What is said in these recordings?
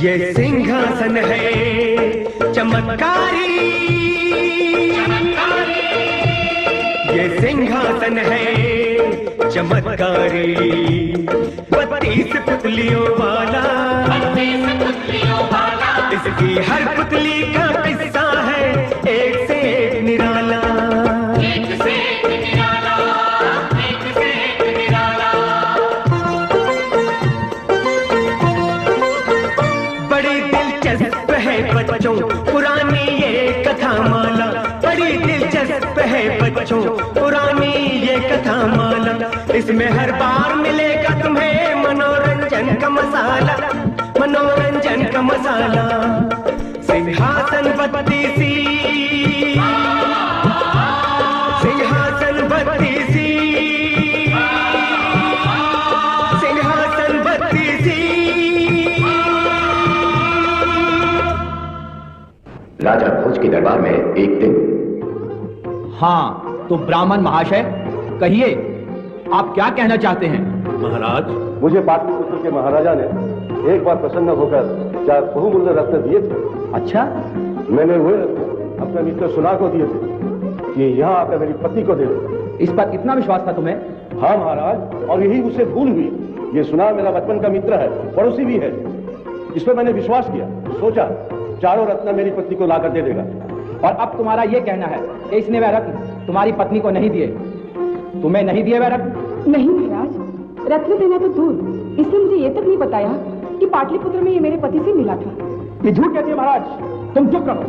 ये सिंहासन है चमत्कारी, ये सिंहासन है चमत्कारी, 32 पुतलियों वाला, इसकी हर पुतली का किस्सा है एक से एक निराला। बड़ी दिलचस्प है बच्चों पुरानी ये कथा माला, बड़ी दिलचस्प है बच्चों पुरानी ये कथा माला। इसमें हर बार मिलेगा तुम्हें मनोरंजन का मसाला, मनोरंजन का मसाला। सिंहासन 32, सिंहासन 32, सिंहासन 32। राजा भोज के दरबार में एक दिन। हाँ, तो ब्राह्मण महाशय कहिए, आप क्या कहना चाहते हैं? महाराज, मुझे पाटलिपुत्र के महाराजा ने एक बार प्रसन्न होकर 4 बहुमूल्य रत्न दिए थे। अच्छा? मैंने वे अपने मित्र सुनार को दिए थे कि यहाँ आकर मेरी पत्नी को दे दो। इस पर इतना विश्वास था तुम्हें? हाँ महाराज, और यही उसे भूल हुई। ये सुनार मेरा बचपन का मित्र है, पड़ोसी भी है। इस पर मैंने विश्वास किया, सोचा 4 रत्न मेरी पत्नी को लाकर दे देगा। और अब तुम्हारा ये कहना है कि इसने वह रत्न तुम्हारी पत्नी को नहीं दिए? तुम्हें नहीं दिए वह रत्न? नहीं महाराज, रत्न देना तो दूर, इसने मुझे ये तक नहीं बताया कि पाटलिपुत्र में ये मेरे पति से मिला था। ये झूठ कहती है महाराज, तुम चुप रहो।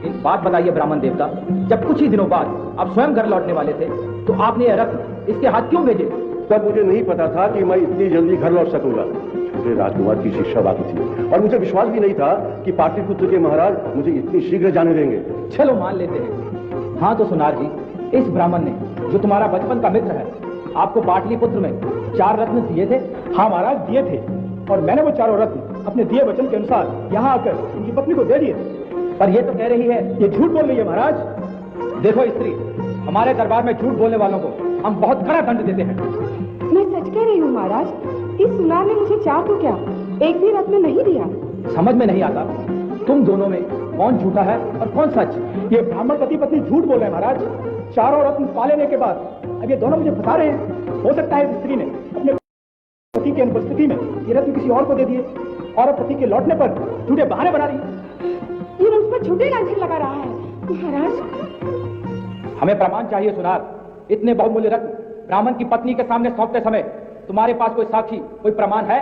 एक बात बताइए ब्राह्मण देवता, जब कुछ ही दिनों बाद आप स्वयं घर लौटने वाले थे तो आपने यह रत्न इसके हाथ क्यों भेजे? तब मुझे नहीं पता था कि मैं इतनी जल्दी घर लौट सकूंगा। छोटे राजकुमार की शिक्षा बाकी थी और मुझे विश्वास भी नहीं था कि पाटलिपुत्र के महाराज मुझे इतनी शीघ्र जाने देंगे। चलो मान लेते हैं। हाँ तो सुनार जी, इस ब्राह्मण ने जो तुम्हारा बचपन का मित्र है आपको पाटलिपुत्र में 4 रत्न दिए थे? हाँ महाराज, दिए थे, और मैंने वो 4 रत्न अपने दिए वचन के अनुसार यहाँ आकर इनकी पत्नी को दे दिए। पर ये तो कह रही है ये झूठ बोल रही है महाराज। देखो स्त्री, हमारे दरबार में झूठ बोलने वालों को हम बहुत कड़ा दंड देते हैं। मैं सच कह रही हूँ महाराज, इस सुनार ने मुझे 4 तो क्या, एक भी रत्न नहीं दिया। समझ में नहीं आता तुम दोनों में कौन झूठा है और कौन सच? ये ब्राह्मण पति पत्नी झूठ बोल रहे हैं महाराज। 4 रत्न पा लेने के बाद अब ये दोनों मुझे फंसा रहे हैं। हो सकता है इस स्त्री ने अपने पति की अनुपस्थिति में ये रत्न किसी और को दे दिए और पति के लौटने पर झूठे बहाने बना रही। ये मुझ पर झूठे लांछन लगा रहा है महाराज। हमें प्रमाण चाहिए सुनार। इतने बहुमूल्य रत्न ब्राह्मण की पत्नी के सामने सौंपते समय तुम्हारे पास कोई साक्षी, कोई प्रमाण है?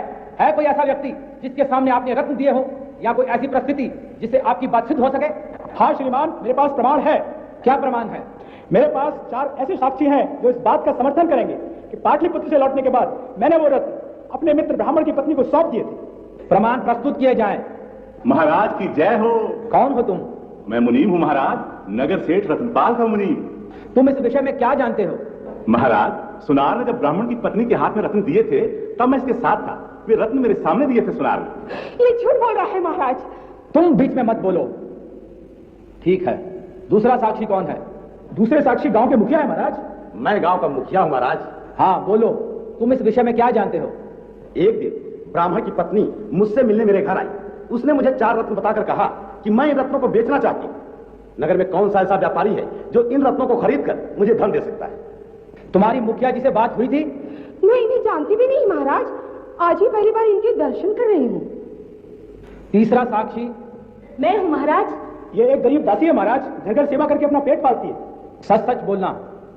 कोई ऐसा व्यक्ति जिसके सामने आपने रत्न दिए हो, या कोई ऐसी परिस्थिति जिससे आपकी बात सिद्ध हो सके? हाँ श्रीमान, मेरे पास प्रमाण है। क्या प्रमाण है? मेरे पास 4 ऐसे साक्षी हैं जो इस बात का समर्थन करेंगे कि पाटलिपुत्र से लौटने के बाद मैंने वो रत्न अपने मित्र ब्राह्मण की पत्नी को सौंप दिए थे। प्रमाण प्रस्तुत किए जाएं। महाराज की जय हो। कौन हो तुम? मैं मुनीम हूँ महाराज, नगर सेठ रतनपाल का मुनीम। तुम इस विषय में क्या जानते हो? महाराज, सुनार ने जब ब्राह्मण की पत्नी के हाथ में रत्न दिए थे तब मैं इसके साथ था। वे रत्न मेरे सामने दिए थे सुनार ने। ये झूठ बोल रहा है महाराज। तुम बीच में मत बोलो। ठीक है, दूसरा साक्षी कौन है? दूसरे साक्षी गांव के मुखिया है महाराज। मैं गांव का मुखिया हूँ महाराज। हाँ बोलो, तुम इस विषय में क्या जानते हो? एक दिन ब्राह्मण की पत्नी मुझसे मिलने मेरे घर आई। उसने मुझे 4 रत्न बताकर कहा कि मैं इन रत्नों को बेचना चाहती हूँ। नगर में कौन सा ऐसा व्यापारी है जो इन रत्नों को खरीद कर मुझे धन दे सकता है? तुम्हारी मुखिया जी से बात हुई थी? मैं इन्हें जानती भी नहीं महाराज, आज ही पहली बार इनके दर्शन कर रही हूँ। तीसरा साक्षी? मैं हूँ महाराज। ये एक गरीब दासी है महाराज, घर सेवा करके अपना पेट पालती है। सच सच बोलना।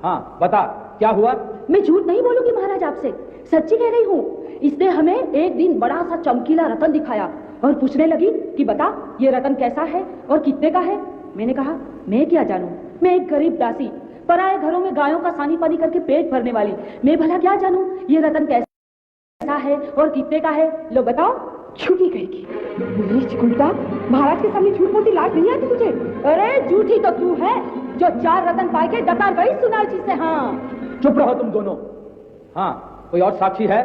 हाँ बता, क्या हुआ? मैं झूठ नहीं बोलूंगी महाराज, आपसे सच्ची कह रही हूँ। इसने हमें एक दिन बड़ा सा चमकीला रतन दिखाया और पूछने लगी कि बता ये रतन कैसा है और कितने का है। मैंने कहा मैं क्या जानूं, मैं एक गरीब दासी, पराए घरों में गायों का सानी पानी करके पेट भरने वाली, मैं भला क्या जानूं ये रतन कैसा है और कितने का है। लो बताओ। झूठी कहेगी, महाराज के सामने झूठ बोलती लाज नहीं आती तुझे? अरे झूठी तो तू है जो 4 रतन पाए के डकार गई सुनार जी से। हाँ चुप रहो तुम दोनों। हाँ कोई और साक्षी है?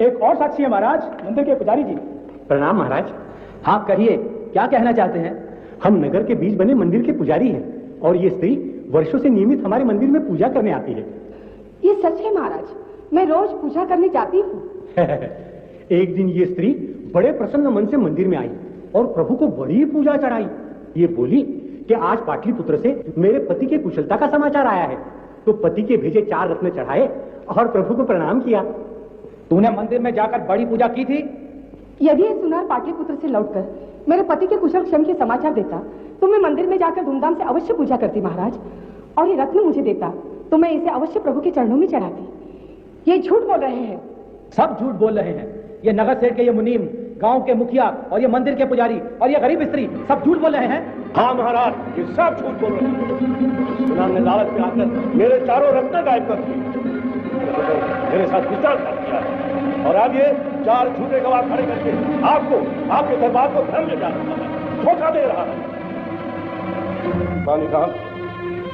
एक और साक्षी है महाराज, मंदिर के पुजारी जी। प्रणाम महाराज। हाँ कहिए, क्या कहना चाहते हैं? हम नगर के बीच बने मंदिर के पुजारी हैं और ये स्त्री वर्षों से नियमित हमारे मंदिर में पूजा करने आती है। ये सच है महाराज, मैं रोज पूजा करने जाती हूँ। एक दिन ये स्त्री बड़े प्रसन्न मन से मंदिर में आई और प्रभु को बड़ी पूजा चढ़ाई। ये बोली कि आज पाटलिपुत्र से मेरे पति के कुशलता का समाचार आया है। तो पति के भेजे 4 रत्न चढ़ाए और प्रभु को प्रणाम किया। तूने मंदिर में जाकर बड़ी पूजा की थी? यदि ये सुनार पाटलिपुत्र से लौटकर मेरे पति के कुशल क्षेम के समाचार देता तो मैं मंदिर में जाकर धूमधाम से अवश्य पूजा करती महाराज, और ये रत्न मुझे देता तो मैं इसे अवश्य प्रभु के चरणों में चढ़ाती। ये झूठ बोल रहे हैं। सब झूठ बोल रहे हैं। ये नगर सेठ के ये मुनीम, गांव के मुखिया और ये मंदिर के पुजारी और ये गरीब स्त्री सब झूठ बोल रहे हैं। हाँ महाराज, ये सब झूठ बोल रहे हैं। सुनार ने लालच में आकर मेरे 4 रत्न गायब कर दिए, मेरे साथ विश्वासघात किया है। और अब ये 4 झूठे गवाह खड़े करके आपको, आपके दरबार को धर्म ले जा रहा है, धोखा दे रहा है। रानी साहब,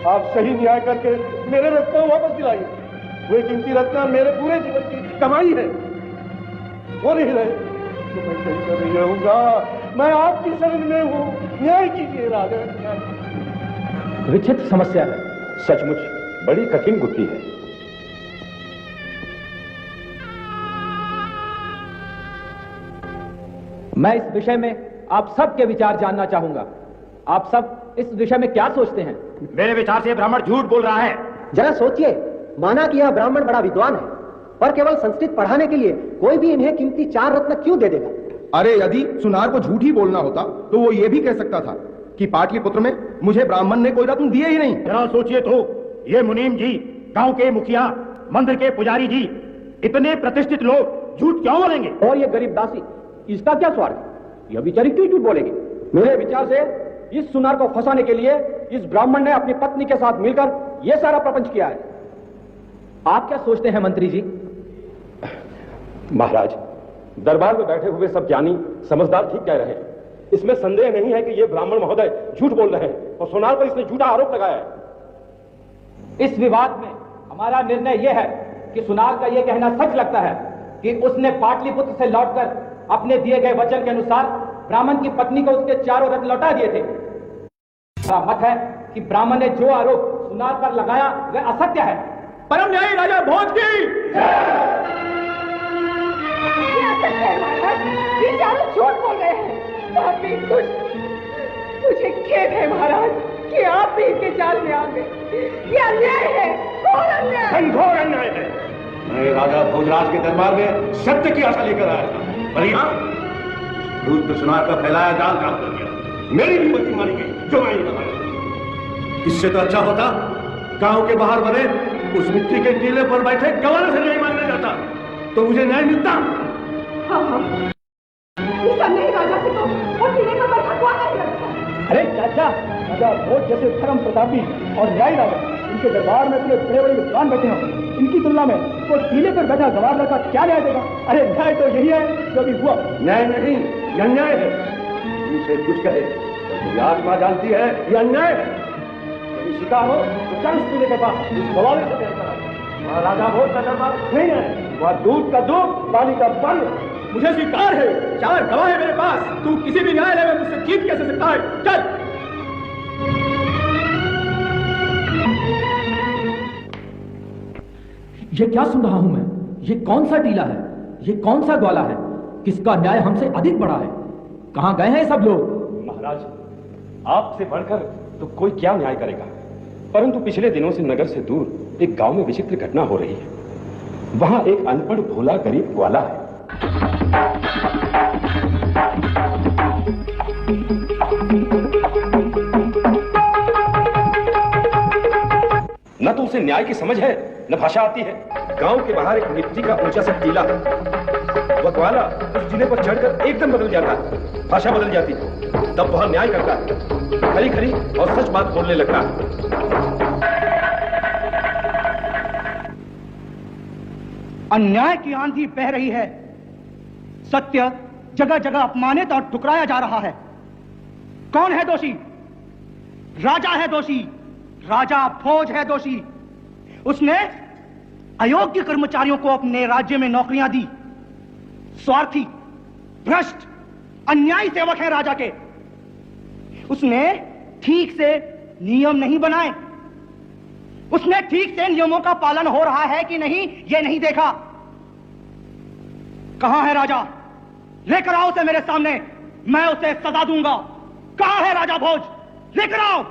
आप सही न्याय करके मेरे रत्न वापस दिलाइए। वे कीमती रत्न मेरे पूरे जीवन की कमाई है, वो नहीं रहे तो मैं सही कर नहीं रहूंगा। मैं आपकी शरण में हूँ, न्याय कीजिए राजा। विचित्र समस्या है, सचमुच बड़ी कठिन गुत्थी है। मैं इस विषय में आप सबके विचार जानना चाहूंगा। आप सब इस विषय में क्या सोचते हैं? मेरे विचार से ब्राह्मण झूठ बोल रहा है। जरा सोचिए, माना कि यह ब्राह्मण बड़ा विद्वान है, पर केवल संस्कृत पढ़ाने के लिए कोई भी इन्हें कीमती 4 रत्न क्यों दे देगा? अरे यदि सुनार को झूठ ही बोलना होता तो वो ये भी कह सकता था कि पाटलिपुत्र में मुझे ब्राह्मण ने कोई रत्न दिए ही नहीं। जरा सोचिए तो, ये मुनीम जी, गांव के मुखिया, मंदिर के पुजारी जी, इतने प्रतिष्ठित लोग झूठ क्यों बोलेंगे? और ये गरीब दासी, इसका क्या स्वार्थ? यह बेचारी क्यों झूठ बोलेगी? मेरे विचार से इस सुनार को फंसाने के लिए इस ब्राह्मण ने अपनी पत्नी के साथ मिलकर यह सारा प्रपंच किया है। आप क्या सोचते हैं मंत्री जी? महाराज, दरबार में बैठे हुए सब ज्ञानी समझदार ठीक कह रहे हैं। इसमें संदेह नहीं है कि ये ब्राह्मण महोदय झूठ बोल रहे हैं और सुनार पर इसने झूठा आरोप लगाया है। इस विवाद में हमारा निर्णय यह है कि सुनार का यह कहना सच लगता है कि उसने पाटलिपुत्र से लौटकर अपने दिए गए वचन के अनुसार ब्राह्मण की पत्नी को उसके 4 रत्न लौटा दिए थे। मेरा मत है कि ब्राह्मण ने जो आरोप सुनार पर लगाया वह असत्य है। परम न्यायी राजा भोज की ये चारों झूठ बोल रहे हैं। आप भी मुझे खेद है महाराज कि आप भी इनके जाल में आ गए। ये अन्याय है, घोर अन्याय। घोर अन्याय है। मैं राजा भोजराज के दरबार में सत्य की आशा लेकर आया था, पर यहाँ दूध पे सुनार का फैलाया जाल काम कर गया। मेरी भी मती मारी गई जो मैं ही लगाया। इससे तो अच्छा होता गांव के बाहर बने उस मिट्टी के टीले पर बैठे गवर्नर से न्याय मांगने जाता तो मुझे न्याय मिलता। हाँ, इस अन्यायी राजा से तो वो टीले पर बैठा हुआ नहीं लगता। अरे चाचा, राजा भोज जैसे धर्म प्रतापी और न्यायी राजा, इनके दरबार में इतने बड़े बड़े विद्वान बैठे हों, इनकी तुलना में वो टीले पर बैठा गवार लड़का क्या न्याय देगा? अरे न्याय तो यही है जो भी हुआ। न्याय नहीं, यह अन्याय है। इनसे कुछ कहे तो आत्मा जानती है यह अन्याय है। यदि शिकार हो तो चल टीले के पास इस गवाले से पेश करा। वहाँ राजा भोज का दरबार नहीं है, वहाँ दूध का दूध, पानी का पानी। मुझे स्वीकार है, 4 गवाह है मेरे पास। तू किसी भी न्यायालय में मुझसे जीत कैसे सकता है? चल। ये क्या सुन रहा हूं मैं? ये कौन सा टीला है? ये कौन सा ग्वाला है? किसका न्याय हमसे अधिक बड़ा है? कहां गए हैं सब लोग? महाराज, आपसे बढ़कर तो कोई क्या न्याय करेगा, परंतु पिछले दिनों से नगर से दूर एक गांव में विचित्र घटना हो रही है। वहां एक अनपढ़ भोला गरीब ग्वाला है। न तो उसे न्याय की समझ है न भाषा आती है। गांव के बाहर एक मिट्टी का ऊंचा सा टीला है। वह ग्वाला उस टीले पर चढ़कर एकदम बदल जाता है, भाषा बदल जाती है। तब वह न्याय करता है, खरी खरी और सच बात बोलने लगता है। अन्याय की आंधी बह रही है, सत्य जगह जगह अपमानित और ठुकराया जा रहा है। कौन है दोषी? राजा है दोषी। राजा भोज है दोषी। उसने अयोग्य कर्मचारियों को अपने राज्य में नौकरियां दी। स्वार्थी, भ्रष्ट, अन्यायी सेवक हैं राजा के। उसने ठीक से नियम नहीं बनाए। उसने ठीक से नियमों का पालन हो रहा है कि नहीं, यह नहीं देखा। कहां है राजा? लेकर आओ उसे मेरे सामने, मैं उसे सजा दूंगा। कहाँ है राजा भोज? लेकर आओ।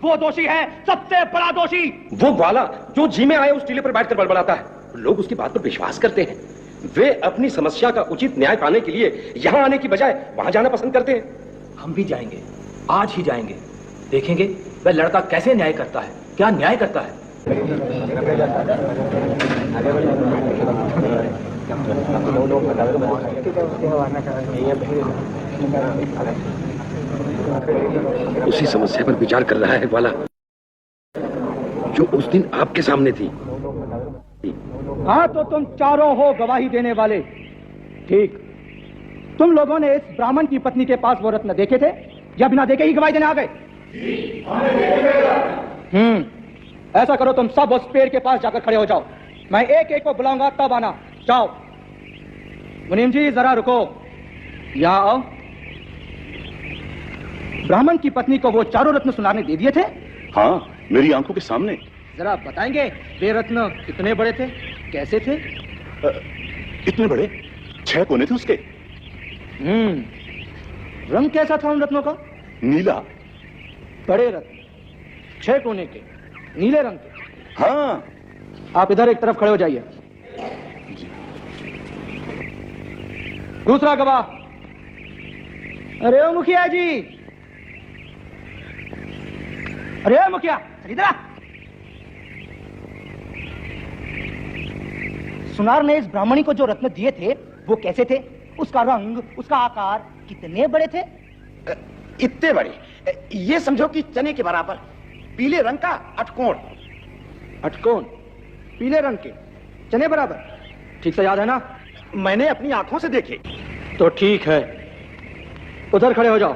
वो दोषी है, सबसे बड़ा दोषी। वो ग्वाला जो जी में आए उस टीले पर बैठकर बड़बड़ाता है, लोग उसकी बात पर विश्वास करते हैं। वे अपनी समस्या का उचित न्याय पाने के लिए यहां आने की बजाय वहां जाना पसंद करते हैं। हम भी जाएंगे, आज ही जाएंगे, देखेंगे वह लड़का कैसे न्याय करता है, क्या न्याय करता है। उसी समस्या पर विचार कर रहा है ग्वाला जो उस दिन आपके सामने थी। हाँ, तो तुम चारों हो गवाही देने वाले। ठीक, तुम लोगों ने इस ब्राह्मण की पत्नी के पास वो रत्न देखे थे या बिना देखे ही गवाही देने आ गए? ऐसा करो, तुम सब उस पेड़ के पास जाकर खड़े हो जाओ। मैं एक एक को बुलाऊंगा, तब आना। जाओ। मुनीम जी जरा रुको, यहाँ आओ। ब्राह्मण की पत्नी को वो चारों रत्न सुनारने दे दिए थे? हाँ, मेरी आंखों के सामने। जरा बताएंगे वे रत्न कितने बड़े थे, कैसे थे? इतने बड़े, 6 कोने थे उसके। रंग कैसा था उन रत्नों का? नीला। बड़े रत्न, 6 कोने के, नीले रंग के। हाँ। आप इधर एक तरफ खड़े हो जाइए। दूसरा गवाह। अरे ओ मुखिया जी, अरे ओ मुखिया, इधर आ। सुनार ने इस ब्राह्मणी को जो रत्न दिए थे वो कैसे थे? उसका रंग, उसका आकार कितने बड़े थे? इतने बड़े, ये समझो कि चने के बराबर, पीले रंग का अटकोण। अटकोण पीले रंग के, चने बराबर, ठीक से याद है ना? मैंने अपनी आंखों से देखे। तो ठीक है, उधर खड़े हो जाओ।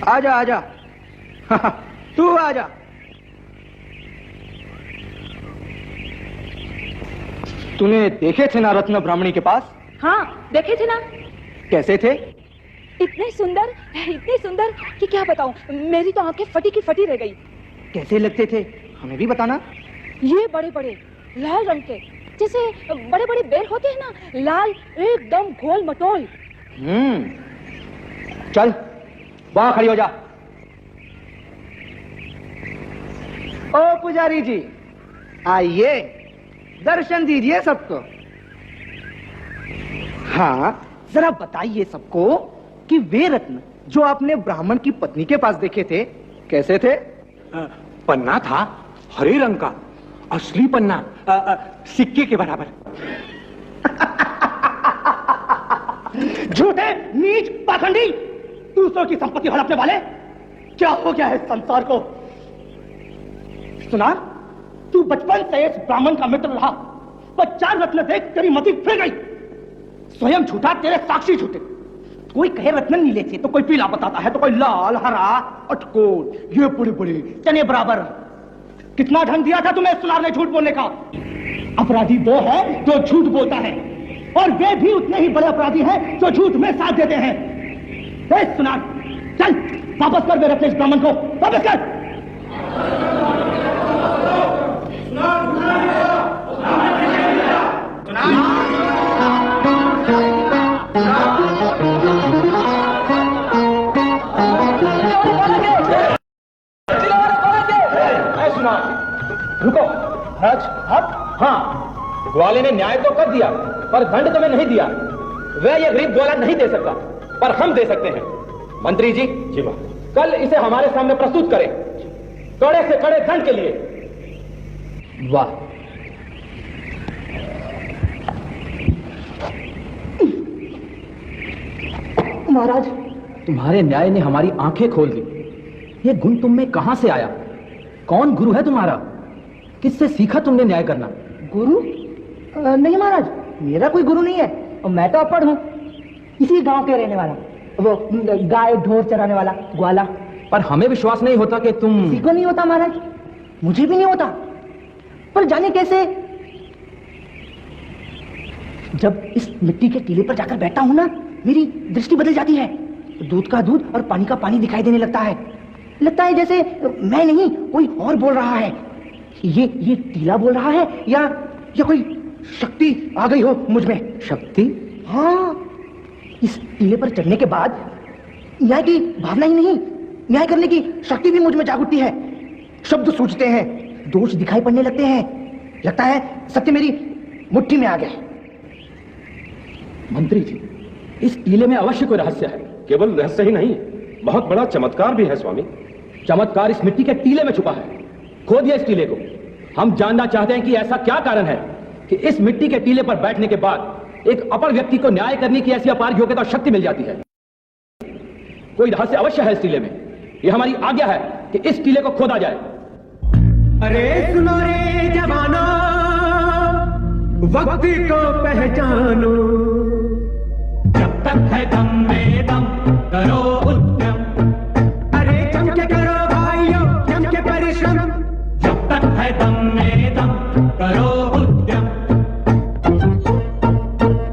आजा आजा। तू आजा। तूने देखे थे ना रत्न ब्राह्मणी के पास? हाँ, देखे थे ना। कैसे थे? इतने सुंदर कि क्या बताऊं, मेरी तो आंखें फटी की फटी रह गई। कैसे लगते थे, हमें भी बताना। ये बड़े बड़े लाल रंग के, जैसे बड़े बड़े बेर होते हैं ना, लाल, एकदम गोल मटोल। चल वहां खड़ी हो जा। ओ पुजारी जी, आइए, दर्शन दीजिए सबको। हाँ, जरा बताइए सबको कि वे रत्न जो आपने ब्राह्मण की पत्नी के पास देखे थे कैसे थे? पन्ना था हरे रंग का, असली पन्ना, सिक्के के बराबर। झूठे, नीच, पाखंडी, दूसरों की संपत्ति हड़पने वाले, क्या हो गया है संसार को? सुना, तू बचपन से इस ब्राह्मण का मित्र रहा, पर 4 रत्न देख तेरी मति फिर गई। स्वयं झूठा, तेरे साक्षी झूठे। कोई कहे रत्न नीले थे तो कोई पीला बताता है, तो कोई लाल, हरा, अटकोल, ये बड़े बड़े चने बराबर। कितना ढंग दिया था तुम्हें सुनार ने झूठ बोलने का? अपराधी वो है जो झूठ बोलता है, और वे भी उतने ही बड़े अपराधी हैं जो झूठ में साथ देते हैं। सुनार, चल वापस कर दे रत्न इस ब्राह्मण को, वापस कर। रुको राज, हाँ, ग्वाले ने न्याय तो कर दिया पर दंड तुम्हें नहीं दिया। वह यह गरीब ग्वाला नहीं दे सकता, पर हम दे सकते हैं। मंत्री जी, कल इसे हमारे सामने प्रस्तुत करें, कड़े से कड़े दंड के लिए। वाह, महाराज, तुम्हारे न्याय ने हमारी आंखें खोल दी। ये गुण तुम में कहां से आया? कौन गुरु है तुम्हारा? किससे सीखा तुमने न्याय करना? गुरु? नहीं महाराज, मेरा कोई गुरु नहीं है, और मैं तो अनपढ़ हूँ, इसी गांव के रहने वाला, वो गाय ढोर चराने वाला ग्वाला। पर हमें विश्वास नहीं होता कि तुम। किसी को नहीं होता महाराज, मुझे भी नहीं होता, पर जाने कैसे। जब इस मिट्टी के टीले पर जाकर बैठता हूं ना, मेरी दृष्टि बदल जाती है। दूध का दूध और पानी का पानी दिखाई देने लगता है। लगता है जैसे मैं नहीं, कोई और बोल रहा है। ये टीला बोल रहा है या कोई शक्ति आ गई हो मुझ में? शक्ति? हाँ, इस टीले पर चढ़ने के बाद न्याय की भावना ही नहीं, न्याय करने की शक्ति भी मुझ में जाग उठती है। शब्द सूझते हैं, दोष दिखाई पड़ने लगते हैं, लगता है सत्य मेरी मुट्ठी में आ गया। मंत्री जी, इस टीले में अवश्य कोई रहस्य है। केवल रहस्य ही नहीं, बहुत बड़ा चमत्कार भी है स्वामी। चमत्कार इस मिट्टी के टीले में छुपा है। खोदिए इस टीले को। हम जानना चाहते हैं कि ऐसा क्या कारण है कि इस मिट्टी के टीले पर बैठने के बाद एक अपर व्यक्ति को न्याय करने की ऐसी अपार योग्यता और शक्ति मिल जाती है। कोई रहस्य अवश्य है इस टीले में। यह हमारी आज्ञा है कि इस टीले को खोदा जाए। अरे सुनो रे जवानों, वक्त को पहचानो, जब तक है दम में दम करो उद्यम। अरे जम के करो भाइयों, जम के परिश्रम, जब तक है दम में दम करो उद्यम।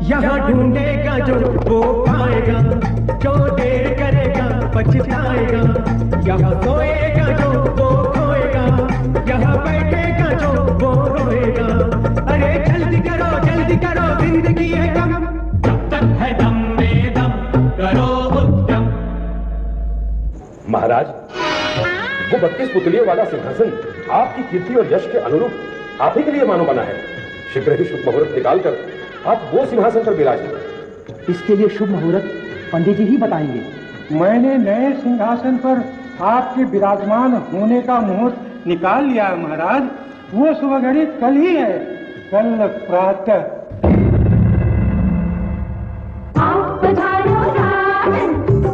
यहाँ ढूंढेगा जो वो पाएगा, जो देर करेगा पछताएगा। यहाँ सोएगा जो वो खोएगा, यहाँ बैठेगा जो वो रोएगा। अरे जल्दी करो जिंदगी है कम, जब तक है दम में दम करो उद्यम। महाराज, वो 32 पुतलियों वाला सिंहासन आपकी कीर्ति और यश के अनुरूप आप ही के लिए मानो बना है। शीघ्र ही शुभ मुहूर्त निकालकर आप वो सिंहासन पर विराजिए। इसके लिए शुभ मुहूर्त पंडित जी ही बताएंगे। मैंने नए सिंहासन पर आपके विराजमान होने का मुहूर्त निकाल लिया है महाराज। वो शुभ घड़ी कल ही है, कल प्रातः।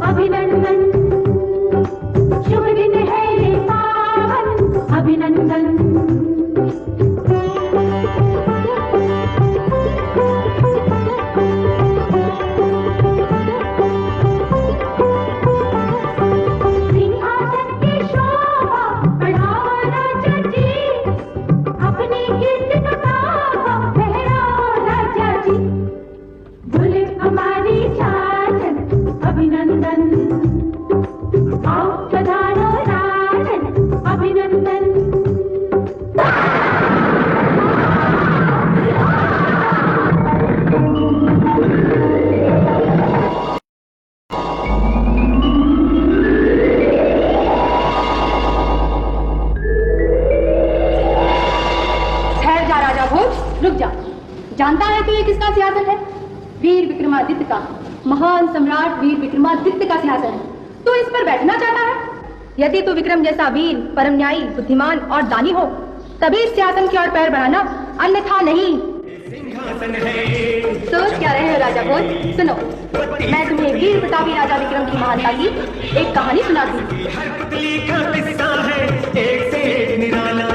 अभिनंदन, शुभ दिन है ये पावन, अभिनंदन। जानता है कि ये किसका सिंहासन है? वीर विक्रमादित्य का, महान सम्राट वीर विक्रमादित्य का सिंहासन है। तू इस पर बैठना चाहता है? यदि तू विक्रम जैसा वीर, परम न्यायी, बुद्धिमान और दानी हो, तभी इस सिंहासन की ओर पैर बढ़ाना, अन्यथा नहीं। सोच क्या रहे हो राजा भोज? सुनो, मैं तुम्हें वीर प्रतापी राजा विक्रम की महानता की एक कहानी सुनाती हूँ। हर पुतली का किस्सा है एक से एक निराला।